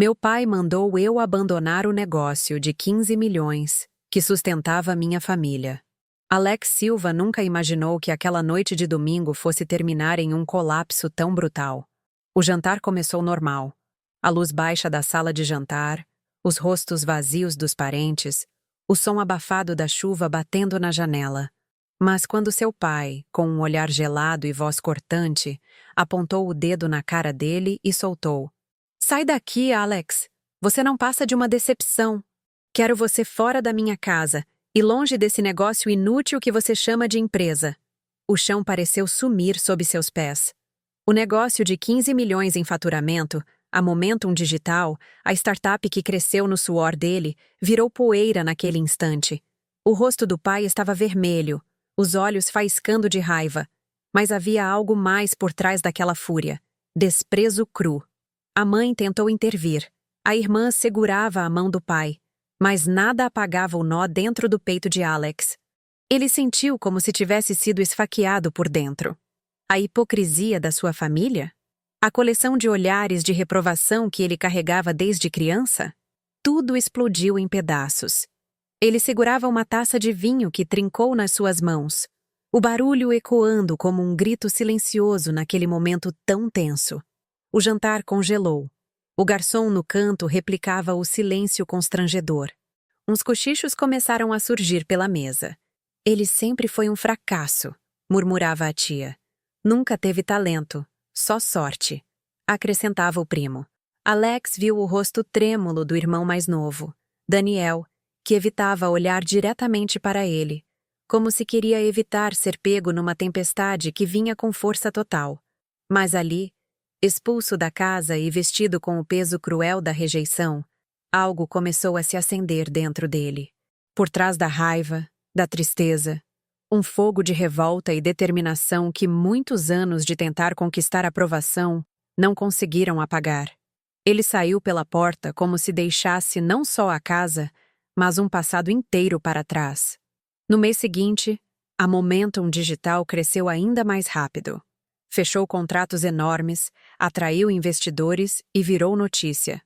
Meu pai mandou eu abandonar o negócio de 15 milhões que sustentava minha família. Alex Silva nunca imaginou que aquela noite de domingo fosse terminar em um colapso tão brutal. O jantar começou normal. A luz baixa da sala de jantar, os rostos vazios dos parentes, o som abafado da chuva batendo na janela. Mas quando seu pai, com um olhar gelado e voz cortante, apontou o dedo na cara dele e soltou: "Sai daqui, Alex! Você não passa de uma decepção. Quero você fora da minha casa e longe desse negócio inútil que você chama de empresa." O chão pareceu sumir sob seus pés. O negócio de 15 milhões em faturamento, a Momentum Digital, a startup que cresceu no suor dele, virou poeira naquele instante. O rosto do pai estava vermelho, os olhos faiscando de raiva. Mas havia algo mais por trás daquela fúria: desprezo cru. A mãe tentou intervir. A irmã segurava a mão do pai. Mas nada apagava o nó dentro do peito de Alex. Ele sentiu como se tivesse sido esfaqueado por dentro. A hipocrisia da sua família? A coleção de olhares de reprovação que ele carregava desde criança? Tudo explodiu em pedaços. Ele segurava uma taça de vinho que trincou nas suas mãos, o barulho ecoando como um grito silencioso naquele momento tão tenso. O jantar congelou. O garçom no canto replicava o silêncio constrangedor. Uns cochichos começaram a surgir pela mesa. "Ele sempre foi um fracasso", murmurava a tia. "Nunca teve talento, só sorte", acrescentava o primo. Alex viu o rosto trêmulo do irmão mais novo, Daniel, que evitava olhar diretamente para ele, como se queria evitar ser pego numa tempestade que vinha com força total. Mas ali, expulso da casa e vestido com o peso cruel da rejeição, algo começou a se acender dentro dele. Por trás da raiva, da tristeza, um fogo de revolta e determinação que muitos anos de tentar conquistar aprovação não conseguiram apagar. Ele saiu pela porta como se deixasse não só a casa, mas um passado inteiro para trás. No mês seguinte, a Momentum Digital cresceu ainda mais rápido. Fechou contratos enormes, atraiu investidores e virou notícia.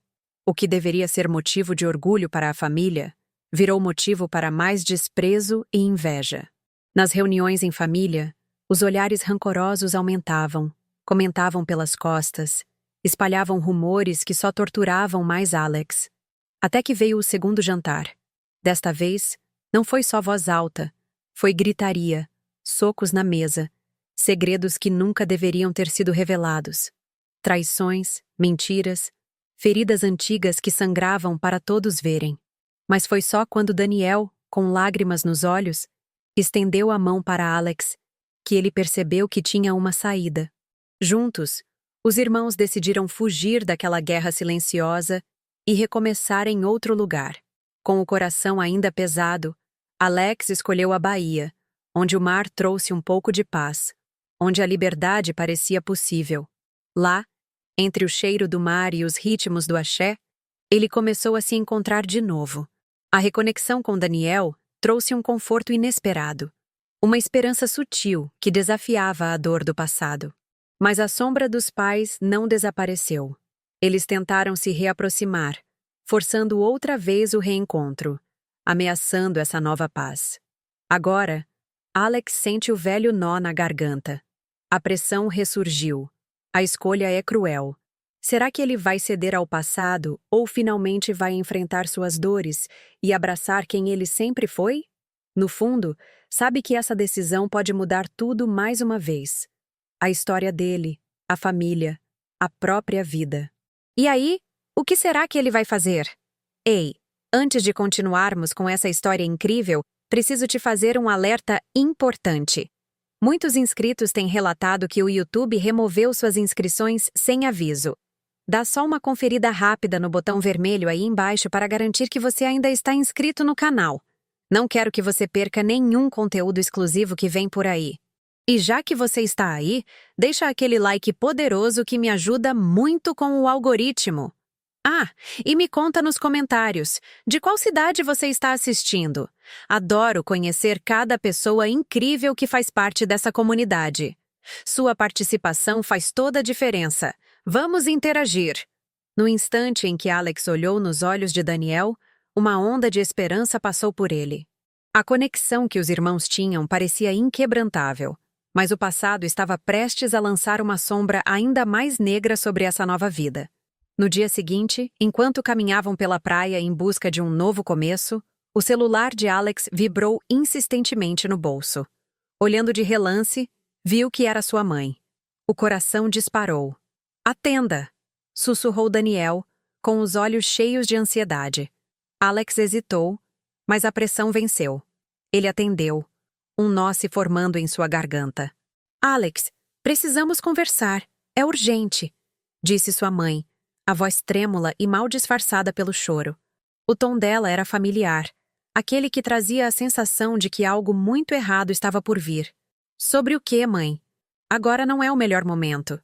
O que deveria ser motivo de orgulho para a família, virou motivo para mais desprezo e inveja. Nas reuniões em família, os olhares rancorosos aumentavam, comentavam pelas costas, espalhavam rumores que só torturavam mais Alex. Até que veio o segundo jantar. Desta vez, não foi só voz alta, foi gritaria, socos na mesa, segredos que nunca deveriam ter sido revelados. Traições, mentiras, feridas antigas que sangravam para todos verem. Mas foi só quando Daniel, com lágrimas nos olhos, estendeu a mão para Alex, que ele percebeu que tinha uma saída. Juntos, os irmãos decidiram fugir daquela guerra silenciosa e recomeçar em outro lugar. Com o coração ainda pesado, Alex escolheu a Bahia, onde o mar trouxe um pouco de paz, onde a liberdade parecia possível. Lá, entre o cheiro do mar e os ritmos do axé, ele começou a se encontrar de novo. A reconexão com Daniel trouxe um conforto inesperado, uma esperança sutil que desafiava a dor do passado. Mas a sombra dos pais não desapareceu. Eles tentaram se reaproximar, forçando outra vez o reencontro, ameaçando essa nova paz. Agora, Alex sente o velho nó na garganta. A pressão ressurgiu. A escolha é cruel. Será que ele vai ceder ao passado ou finalmente vai enfrentar suas dores e abraçar quem ele sempre foi? No fundo, sabe que essa decisão pode mudar tudo mais uma vez. A história dele, a família, a própria vida. E aí, o que será que ele vai fazer? Ei, antes de continuarmos com essa história incrível, preciso te fazer um alerta importante. Muitos inscritos têm relatado que o YouTube removeu suas inscrições sem aviso. Dá só uma conferida rápida no botão vermelho aí embaixo para garantir que você ainda está inscrito no canal. Não quero que você perca nenhum conteúdo exclusivo que vem por aí. E já que você está aí, deixa aquele like poderoso que me ajuda muito com o algoritmo. Ah, e me conta nos comentários, de qual cidade você está assistindo? Adoro conhecer cada pessoa incrível que faz parte dessa comunidade. Sua participação faz toda a diferença. Vamos interagir! No instante em que Alex olhou nos olhos de Daniel, uma onda de esperança passou por ele. A conexão que os irmãos tinham parecia inquebrantável, mas o passado estava prestes a lançar uma sombra ainda mais negra sobre essa nova vida. No dia seguinte, enquanto caminhavam pela praia em busca de um novo começo, o celular de Alex vibrou insistentemente no bolso. Olhando de relance, viu que era sua mãe. O coração disparou. "Atenda!" sussurrou Daniel, com os olhos cheios de ansiedade. Alex hesitou, mas a pressão venceu. Ele atendeu, um nó se formando em sua garganta. "Alex, precisamos conversar. É urgente", disse sua mãe, a voz trêmula e mal disfarçada pelo choro. O tom dela era familiar, aquele que trazia a sensação de que algo muito errado estava por vir. "Sobre o quê, mãe? Agora não é o melhor momento."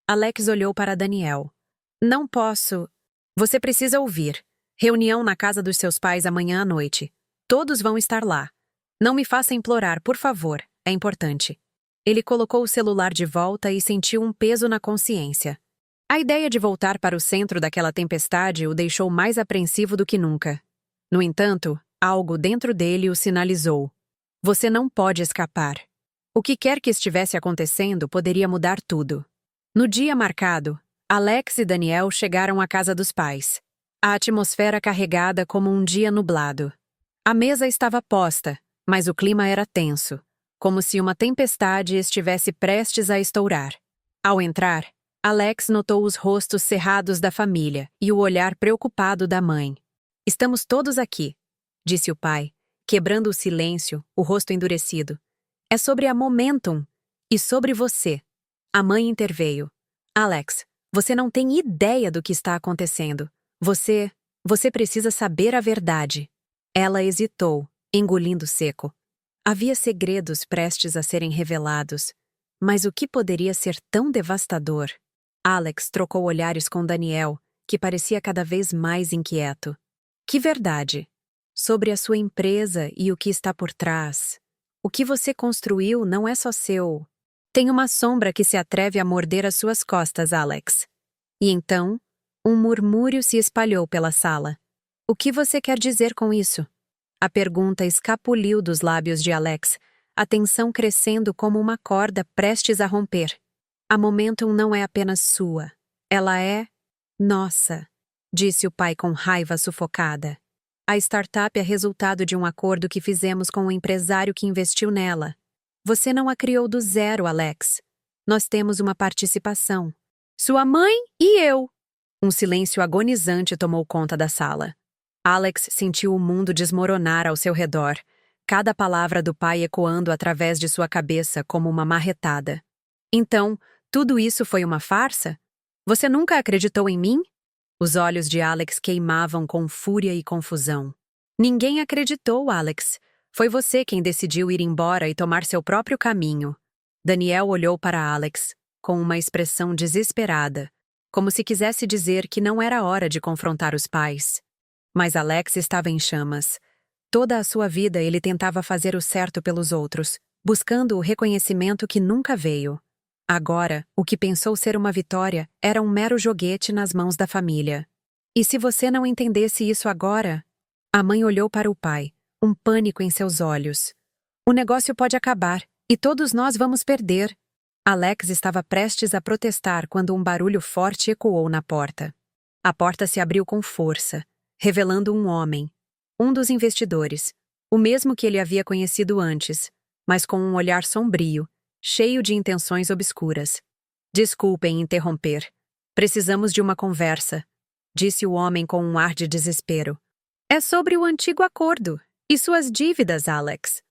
Alex olhou para Daniel. "Não posso." "Você precisa ouvir. Reunião na casa dos seus pais amanhã à noite. Todos vão estar lá. Não me faça implorar, por favor. É importante." Ele colocou o celular de volta e sentiu um peso na consciência. A ideia de voltar para o centro daquela tempestade o deixou mais apreensivo do que nunca. No entanto, algo dentro dele o sinalizou. Você não pode escapar. O que quer que estivesse acontecendo poderia mudar tudo. No dia marcado, Alex e Daniel chegaram à casa dos pais. A atmosfera carregada como um dia nublado. A mesa estava posta, mas o clima era tenso, como se uma tempestade estivesse prestes a estourar. Ao entrar, Alex notou os rostos cerrados da família e o olhar preocupado da mãe. "Estamos todos aqui", disse o pai, quebrando o silêncio, o rosto endurecido. "É sobre a Momentum e sobre você." A mãe interveio. "Alex, você não tem ideia do que está acontecendo. Você precisa saber a verdade." Ela hesitou, engolindo seco. Havia segredos prestes a serem revelados. Mas o que poderia ser tão devastador? Alex trocou olhares com Daniel, que parecia cada vez mais inquieto. "Que verdade? Sobre a sua empresa e o que está por trás. O que você construiu não é só seu. Tem uma sombra que se atreve a morder as suas costas, Alex." E então, um murmúrio se espalhou pela sala. "O que você quer dizer com isso?" A pergunta escapuliu dos lábios de Alex, a tensão crescendo como uma corda prestes a romper. "A Momentum não é apenas sua. Ela é nossa", disse o pai com raiva sufocada. "A startup é resultado de um acordo que fizemos com o empresário que investiu nela. Você não a criou do zero, Alex. Nós temos uma participação. Sua mãe e eu." Um silêncio agonizante tomou conta da sala. Alex sentiu o mundo desmoronar ao seu redor, cada palavra do pai ecoando através de sua cabeça como uma marretada. "Então, tudo isso foi uma farsa? Você nunca acreditou em mim?" Os olhos de Alex queimavam com fúria e confusão. "Ninguém acreditou, Alex. Foi você quem decidiu ir embora e tomar seu próprio caminho." Daniel olhou para Alex, com uma expressão desesperada, como se quisesse dizer que não era hora de confrontar os pais. Mas Alex estava em chamas. Toda a sua vida ele tentava fazer o certo pelos outros, buscando o reconhecimento que nunca veio. Agora, o que pensou ser uma vitória era um mero joguete nas mãos da família. "E se você não entendesse isso agora?" A mãe olhou para o pai, um pânico em seus olhos. "O negócio pode acabar, e todos nós vamos perder." Alex estava prestes a protestar quando um barulho forte ecoou na porta. A porta se abriu com força, revelando um homem, um dos investidores, o mesmo que ele havia conhecido antes, mas com um olhar sombrio, cheio de intenções obscuras. "Desculpem interromper. Precisamos de uma conversa", disse o homem com um ar de desespero. "É sobre o antigo acordo e suas dívidas, Alex."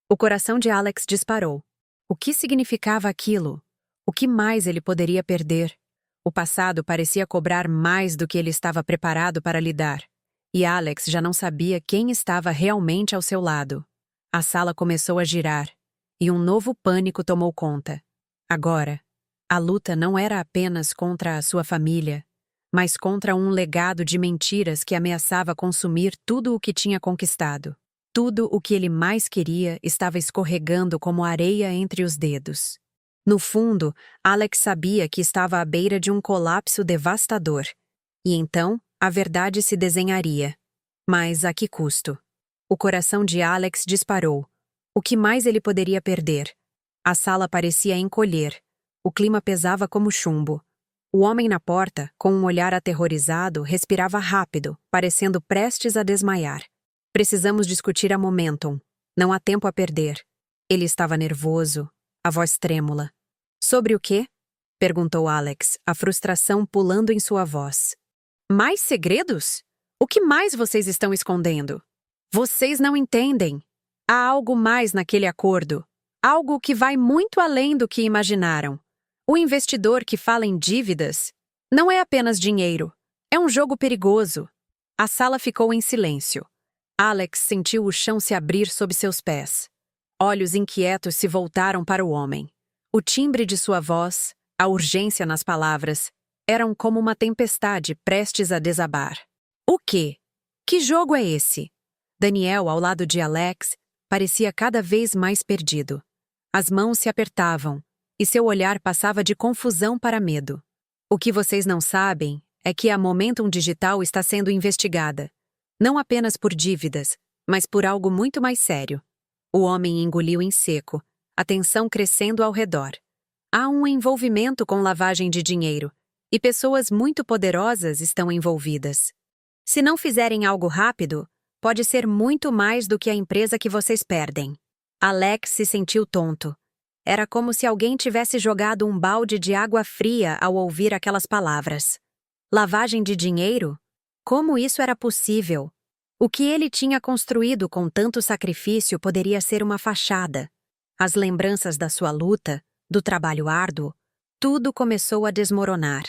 O coração de Alex disparou. O que significava aquilo? O que mais ele poderia perder? O passado parecia cobrar mais do que ele estava preparado para lidar. E Alex já não sabia quem estava realmente ao seu lado. A sala começou a girar, e um novo pânico tomou conta. Agora, a luta não era apenas contra a sua família, mas contra um legado de mentiras que ameaçava consumir tudo o que tinha conquistado. Tudo o que ele mais queria estava escorregando como areia entre os dedos. No fundo, Alex sabia que estava à beira de um colapso devastador. E então, a verdade se desenharia. Mas a que custo? O coração de Alex disparou. O que mais ele poderia perder? A sala parecia encolher. O clima pesava como chumbo. O homem na porta, com um olhar aterrorizado, respirava rápido, parecendo prestes a desmaiar. Precisamos discutir a momentum. Não há tempo a perder. Ele estava nervoso, a voz trêmula. Sobre o quê? Perguntou Alex, a frustração pulando em sua voz. Mais segredos? O que mais vocês estão escondendo? Vocês não entendem. Há algo mais naquele acordo. Algo que vai muito além do que imaginaram. O investidor que fala em dívidas não é apenas dinheiro. É um jogo perigoso. A sala ficou em silêncio. Alex sentiu o chão se abrir sob seus pés. Olhos inquietos se voltaram para o homem. O timbre de sua voz, a urgência nas palavras, eram como uma tempestade prestes a desabar. O quê? Que jogo é esse? Daniel, ao lado de Alex, parecia cada vez mais perdido. As mãos se apertavam, e seu olhar passava de confusão para medo. O que vocês não sabem é que a Momentum Digital está sendo investigada. Não apenas por dívidas, mas por algo muito mais sério. O homem engoliu em seco, a tensão crescendo ao redor. Há um envolvimento com lavagem de dinheiro, e pessoas muito poderosas estão envolvidas. Se não fizerem algo rápido, pode ser muito mais do que a empresa que vocês perdem. Alex se sentiu tonto. Era como se alguém tivesse jogado um balde de água fria ao ouvir aquelas palavras. Lavagem de dinheiro? Como isso era possível? O que ele tinha construído com tanto sacrifício poderia ser uma fachada. As lembranças da sua luta, do trabalho árduo, tudo começou a desmoronar.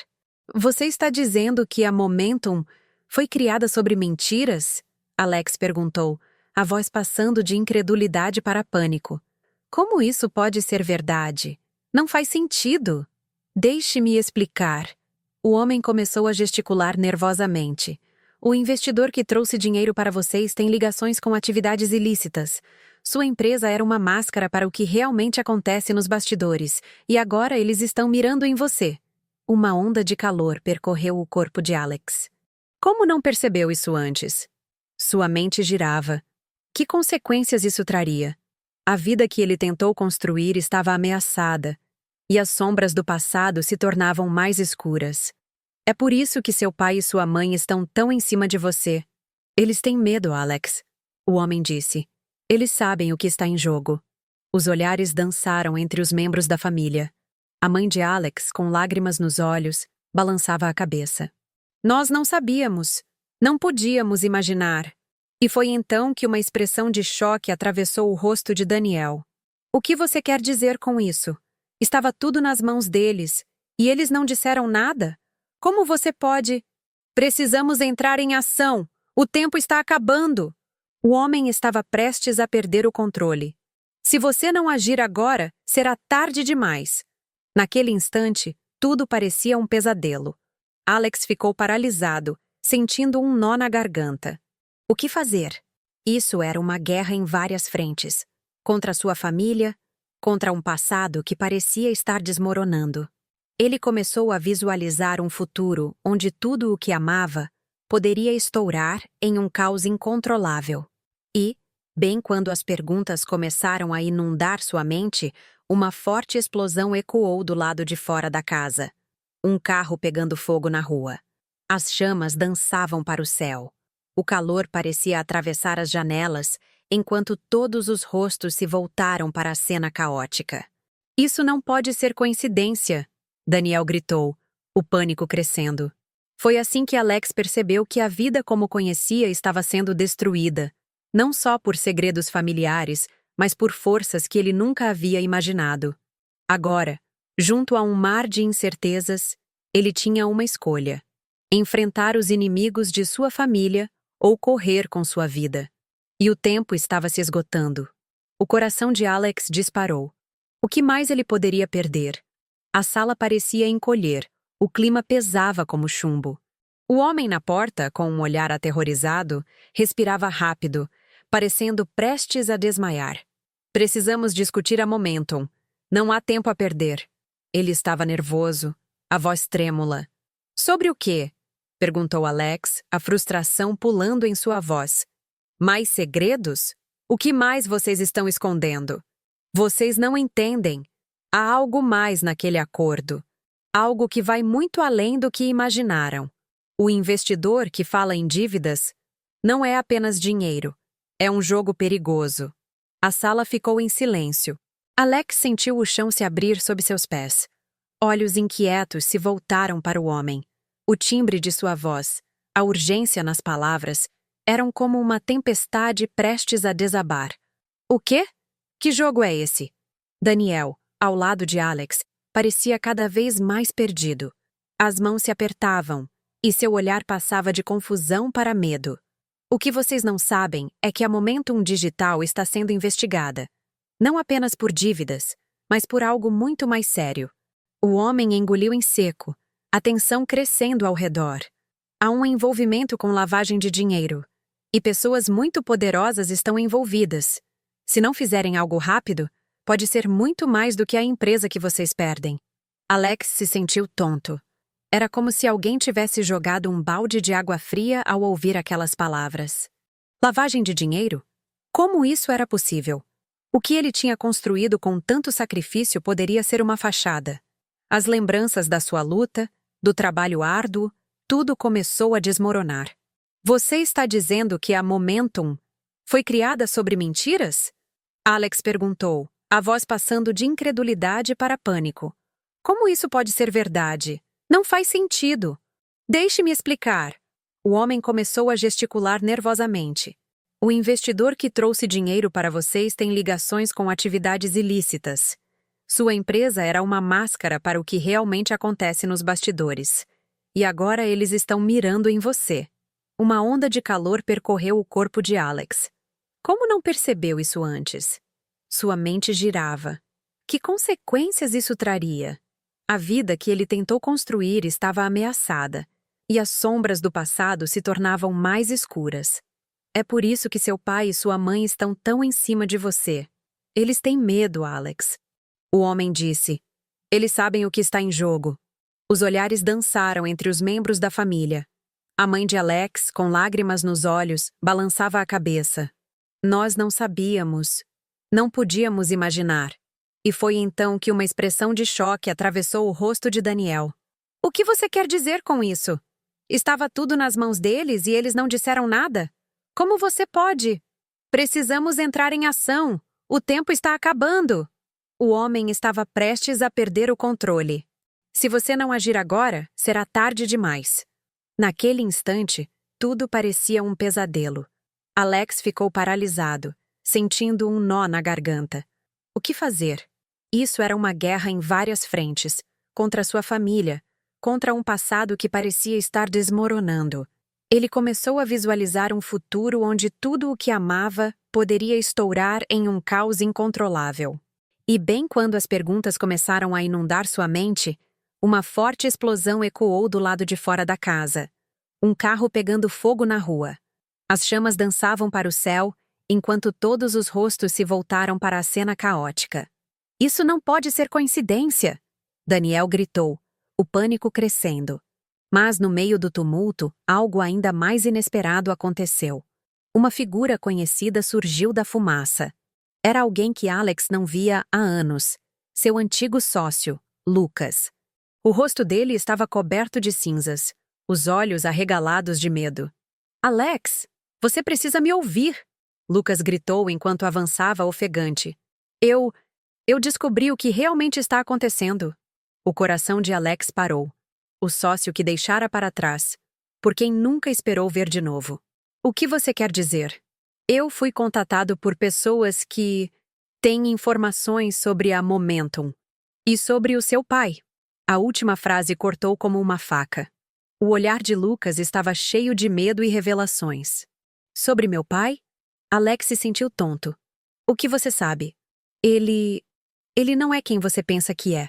Você está dizendo que a Momentum foi criada sobre mentiras? Alex perguntou, a voz passando de incredulidade para pânico. Como isso pode ser verdade? Não faz sentido. Deixe-me explicar. O homem começou a gesticular nervosamente. O investidor que trouxe dinheiro para vocês tem ligações com atividades ilícitas. Sua empresa era uma máscara para o que realmente acontece nos bastidores, e agora eles estão mirando em você. Uma onda de calor percorreu o corpo de Alex. Como não percebeu isso antes? Sua mente girava. Que consequências isso traria? A vida que ele tentou construir estava ameaçada, e as sombras do passado se tornavam mais escuras. É por isso que seu pai e sua mãe estão tão em cima de você. Eles têm medo, Alex, o homem disse. Eles sabem o que está em jogo. Os olhares dançaram entre os membros da família. A mãe de Alex, com lágrimas nos olhos, balançava a cabeça. Nós não sabíamos. Não podíamos imaginar. E foi então que uma expressão de choque atravessou o rosto de Daniel. O que você quer dizer com isso? Estava tudo nas mãos deles, e eles não disseram nada? Como você pode... Precisamos entrar em ação! O tempo está acabando! O homem estava prestes a perder o controle. Se você não agir agora, será tarde demais. Naquele instante, tudo parecia um pesadelo. Alex ficou paralisado, sentindo um nó na garganta. O que fazer? Isso era uma guerra em várias frentes. Contra sua família, contra um passado que parecia estar desmoronando. Ele começou a visualizar um futuro onde tudo o que amava poderia estourar em um caos incontrolável. E, bem quando as perguntas começaram a inundar sua mente, uma forte explosão ecoou do lado de fora da casa. Um carro pegando fogo na rua. As chamas dançavam para o céu. O calor parecia atravessar as janelas, enquanto todos os rostos se voltaram para a cena caótica. Isso não pode ser coincidência, Daniel gritou, o pânico crescendo. Foi assim que Alex percebeu que a vida como conhecia estava sendo destruída, não só por segredos familiares, mas por forças que ele nunca havia imaginado. Agora, junto a um mar de incertezas, ele tinha uma escolha: enfrentar os inimigos de sua família ou correr com sua vida. E o tempo estava se esgotando. O coração de Alex disparou. O que mais ele poderia perder? A sala parecia encolher, o clima pesava como chumbo. O homem na porta, com um olhar aterrorizado, respirava rápido, parecendo prestes a desmaiar. Precisamos discutir a Momentum. Não há tempo a perder. Ele estava nervoso, a voz trêmula. Sobre o quê? perguntou Alex, a frustração pulando em sua voz. Mais segredos? O que mais vocês estão escondendo? Vocês não entendem. Há algo mais naquele acordo. Algo que vai muito além do que imaginaram. O investidor que fala em dívidas não é apenas dinheiro. É um jogo perigoso. A sala ficou em silêncio. Alex sentiu o chão se abrir sob seus pés. Olhos inquietos se voltaram para o homem. O timbre de sua voz, a urgência nas palavras, eram como uma tempestade prestes a desabar. O quê? Que jogo é esse? Daniel, ao lado de Alex, parecia cada vez mais perdido. As mãos se apertavam, e seu olhar passava de confusão para medo. O que vocês não sabem é que a Momentum Digital está sendo investigada. Não apenas por dívidas, mas por algo muito mais sério. O homem engoliu em seco, a tensão crescendo ao redor. Há um envolvimento com lavagem de dinheiro. E pessoas muito poderosas estão envolvidas. Se não fizerem algo rápido, pode ser muito mais do que a empresa que vocês perdem. Alex se sentiu tonto. Era como se alguém tivesse jogado um balde de água fria ao ouvir aquelas palavras. Lavagem de dinheiro? Como isso era possível? O que ele tinha construído com tanto sacrifício poderia ser uma fachada. As lembranças da sua luta, do trabalho árduo, tudo começou a desmoronar. Você está dizendo que a Momentum foi criada sobre mentiras? Alex perguntou, a voz passando de incredulidade para pânico. Como isso pode ser verdade? Não faz sentido. Deixe-me explicar. O homem começou a gesticular nervosamente. O investidor que trouxe dinheiro para vocês tem ligações com atividades ilícitas. Sua empresa era uma máscara para o que realmente acontece nos bastidores. E agora eles estão mirando em você. Uma onda de calor percorreu o corpo de Alex. Como não percebeu isso antes? Sua mente girava. Que consequências isso traria? A vida que ele tentou construir estava ameaçada, e as sombras do passado se tornavam mais escuras. É por isso que seu pai e sua mãe estão tão em cima de você. Eles têm medo, Alex. O homem disse. Eles sabem o que está em jogo. Os olhares dançaram entre os membros da família. A mãe de Alex, com lágrimas nos olhos, balançava a cabeça. Nós não sabíamos. Não podíamos imaginar. E foi então que uma expressão de choque atravessou o rosto de Daniel. O que você quer dizer com isso? Estava tudo nas mãos deles e eles não disseram nada? Como você pode? Precisamos entrar em ação. O tempo está acabando. O homem estava prestes a perder o controle. Se você não agir agora, será tarde demais. Naquele instante, tudo parecia um pesadelo. Alex ficou paralisado, sentindo um nó na garganta. O que fazer? Isso era uma guerra em várias frentes, contra sua família, contra um passado que parecia estar desmoronando. Ele começou a visualizar um futuro onde tudo o que amava poderia estourar em um caos incontrolável. E bem quando as perguntas começaram a inundar sua mente, uma forte explosão ecoou do lado de fora da casa. Um carro pegando fogo na rua. As chamas dançavam para o céu, enquanto todos os rostos se voltaram para a cena caótica. Isso não pode ser coincidência! Daniel gritou, o pânico crescendo. Mas no meio do tumulto, algo ainda mais inesperado aconteceu. Uma figura conhecida surgiu da fumaça. Era alguém que Alex não via há anos. Seu antigo sócio, Lucas. O rosto dele estava coberto de cinzas, os olhos arregalados de medo. Alex, você precisa me ouvir! Lucas gritou enquanto avançava ofegante. Eu descobri o que realmente está acontecendo. O coração de Alex parou. O sócio que deixara para trás, por quem nunca esperou ver de novo. O que você quer dizer? Eu fui contatado por pessoas que têm informações sobre a Momentum e sobre o seu pai. A última frase cortou como uma faca. O olhar de Lucas estava cheio de medo e revelações. Sobre meu pai? Alex se sentiu tonto. O que você sabe? Ele não é quem você pensa que é.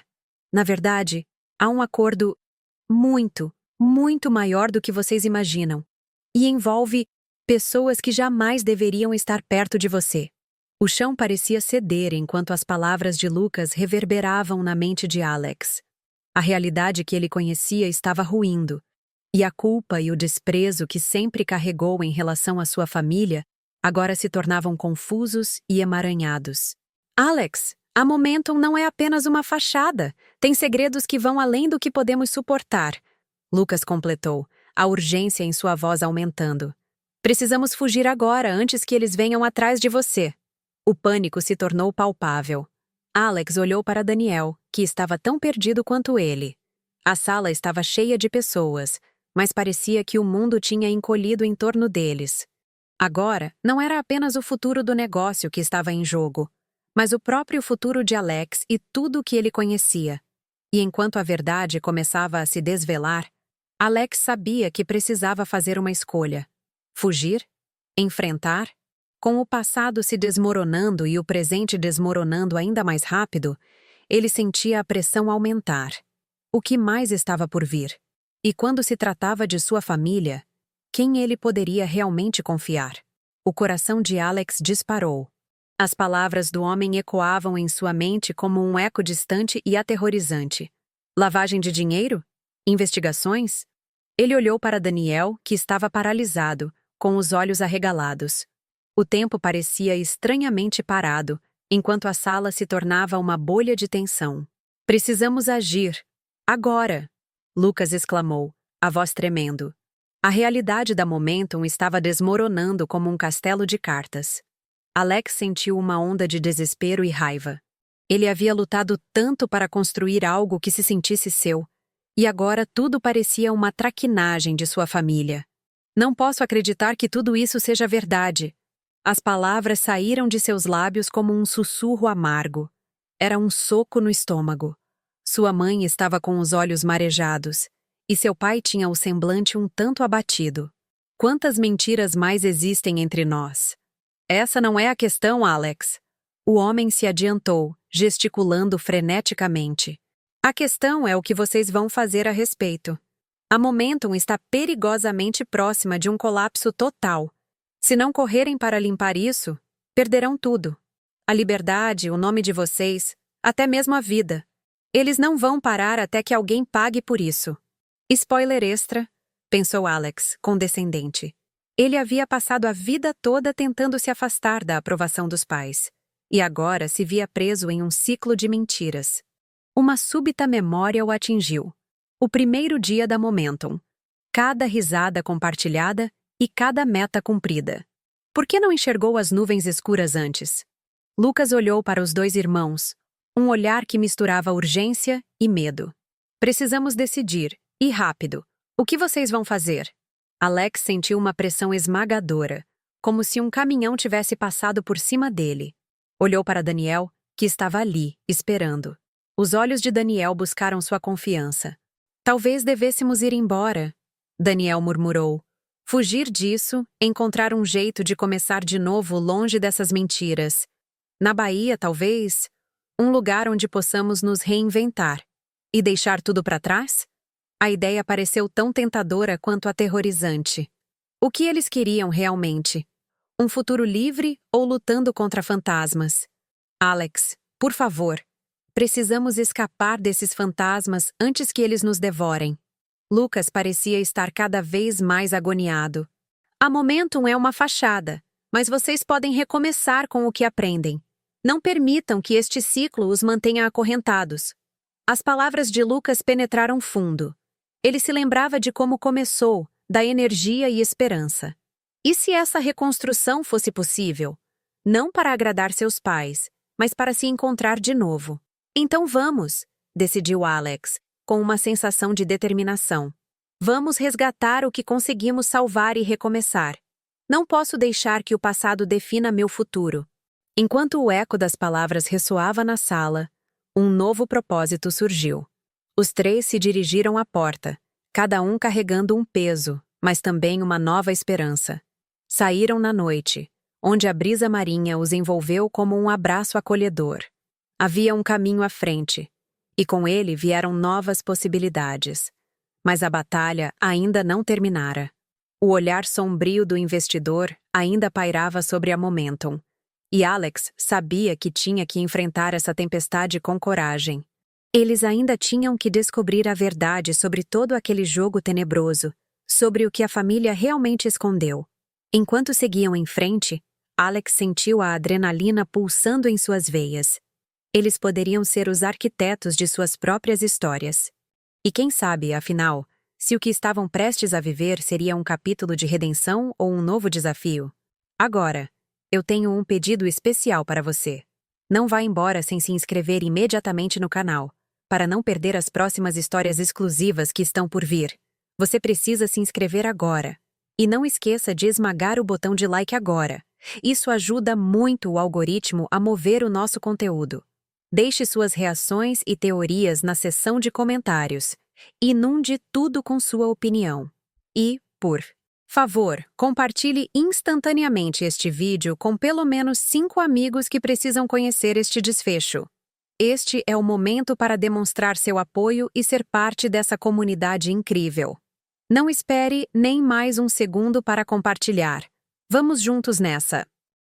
Na verdade, há um acordo muito, muito maior do que vocês imaginam. E envolve pessoas que jamais deveriam estar perto de você. O chão parecia ceder enquanto as palavras de Lucas reverberavam na mente de Alex. A realidade que ele conhecia estava ruindo, E a culpa e o desprezo que sempre carregou em relação à sua família agora se tornavam confusos e emaranhados. Alex, a Momentum não é apenas uma fachada. Tem segredos que vão além do que podemos suportar. Lucas completou, a urgência em sua voz aumentando. Precisamos fugir agora, antes que eles venham atrás de você. O pânico se tornou palpável. Alex olhou para Daniel, que estava tão perdido quanto ele. A sala estava cheia de pessoas, mas parecia que o mundo tinha encolhido em torno deles. Agora, não era apenas o futuro do negócio que estava em jogo, mas o próprio futuro de Alex e tudo o que ele conhecia. E enquanto a verdade começava a se desvelar, Alex sabia que precisava fazer uma escolha. Fugir? Enfrentar? Com o passado se desmoronando e o presente desmoronando ainda mais rápido, ele sentia a pressão aumentar. O que mais estava por vir? E quando se tratava de sua família, quem ele poderia realmente confiar? O coração de Alex disparou. As palavras do homem ecoavam em sua mente como um eco distante e aterrorizante. Lavagem de dinheiro? Investigações? Ele olhou para Daniel, que estava paralisado, com os olhos arregalados. O tempo parecia estranhamente parado, enquanto a sala se tornava uma bolha de tensão. Precisamos agir. Agora! Lucas exclamou, a voz tremendo. A realidade da Momentum estava desmoronando como um castelo de cartas. Alex sentiu uma onda de desespero e raiva. Ele havia lutado tanto para construir algo que se sentisse seu, e agora tudo parecia uma traquinagem de sua família. Não posso acreditar que tudo isso seja verdade. As palavras saíram de seus lábios como um sussurro amargo. Era um soco no estômago. Sua mãe estava com os olhos marejados, e seu pai tinha o semblante um tanto abatido. Quantas mentiras mais existem entre nós? Essa não é a questão, Alex. O homem se adiantou, gesticulando freneticamente. A questão é o que vocês vão fazer a respeito. A Momentum está perigosamente próxima de um colapso total. Se não correrem para limpar isso, perderão tudo. A liberdade, o nome de vocês, até mesmo a vida. Eles não vão parar até que alguém pague por isso. Spoiler extra, pensou Alex, condescendente. Ele havia passado a vida toda tentando se afastar da aprovação dos pais, e agora se via preso em um ciclo de mentiras. Uma súbita memória o atingiu. O primeiro dia da Momentum. Cada risada compartilhada e cada meta cumprida. Por que não enxergou as nuvens escuras antes? Lucas olhou para os dois irmãos, um olhar que misturava urgência e medo. Precisamos decidir, e rápido. O que vocês vão fazer? Alex sentiu uma pressão esmagadora, como se um caminhão tivesse passado por cima dele. Olhou para Daniel, que estava ali, esperando. Os olhos de Daniel buscaram sua confiança. Talvez devêssemos ir embora, Daniel murmurou. Fugir disso, encontrar um jeito de começar de novo longe dessas mentiras. Na Bahia, talvez, um lugar onde possamos nos reinventar. E deixar tudo para trás? A ideia pareceu tão tentadora quanto aterrorizante. O que eles queriam realmente? Um futuro livre ou lutando contra fantasmas? Alex, por favor, precisamos escapar desses fantasmas antes que eles nos devorem. Lucas parecia estar cada vez mais agoniado. A Momentum é uma fachada, mas vocês podem recomeçar com o que aprendem. Não permitam que este ciclo os mantenha acorrentados. As palavras de Lucas penetraram fundo. Ele se lembrava de como começou, da energia e esperança. E se essa reconstrução fosse possível? Não para agradar seus pais, mas para se encontrar de novo. Então vamos, decidiu Alex, com uma sensação de determinação. Vamos resgatar o que conseguimos salvar e recomeçar. Não posso deixar que o passado defina meu futuro. Enquanto o eco das palavras ressoava na sala, um novo propósito surgiu. Os três se dirigiram à porta, cada um carregando um peso, mas também uma nova esperança. Saíram na noite, onde a brisa marinha os envolveu como um abraço acolhedor. Havia um caminho à frente, e com ele vieram novas possibilidades. Mas a batalha ainda não terminara. O olhar sombrio do investidor ainda pairava sobre a Momentum. E Alex sabia que tinha que enfrentar essa tempestade com coragem. Eles ainda tinham que descobrir a verdade sobre todo aquele jogo tenebroso, sobre o que a família realmente escondeu. Enquanto seguiam em frente, Alex sentiu a adrenalina pulsando em suas veias. Eles poderiam ser os arquitetos de suas próprias histórias. E quem sabe, afinal, se o que estavam prestes a viver seria um capítulo de redenção ou um novo desafio. Agora, eu tenho um pedido especial para você. Não vá embora sem se inscrever imediatamente no canal, para não perder as próximas histórias exclusivas que estão por vir. Você precisa se inscrever agora. E não esqueça de esmagar o botão de like agora. Isso ajuda muito o algoritmo a mover o nosso conteúdo. Deixe suas reações e teorias na seção de comentários. Inunde tudo com sua opinião. E, por favor, compartilhe instantaneamente este vídeo com pelo menos 5 amigos que precisam conhecer este desfecho. Este é o momento para demonstrar seu apoio e ser parte dessa comunidade incrível. Não espere nem mais um segundo para compartilhar. Vamos juntos nessa!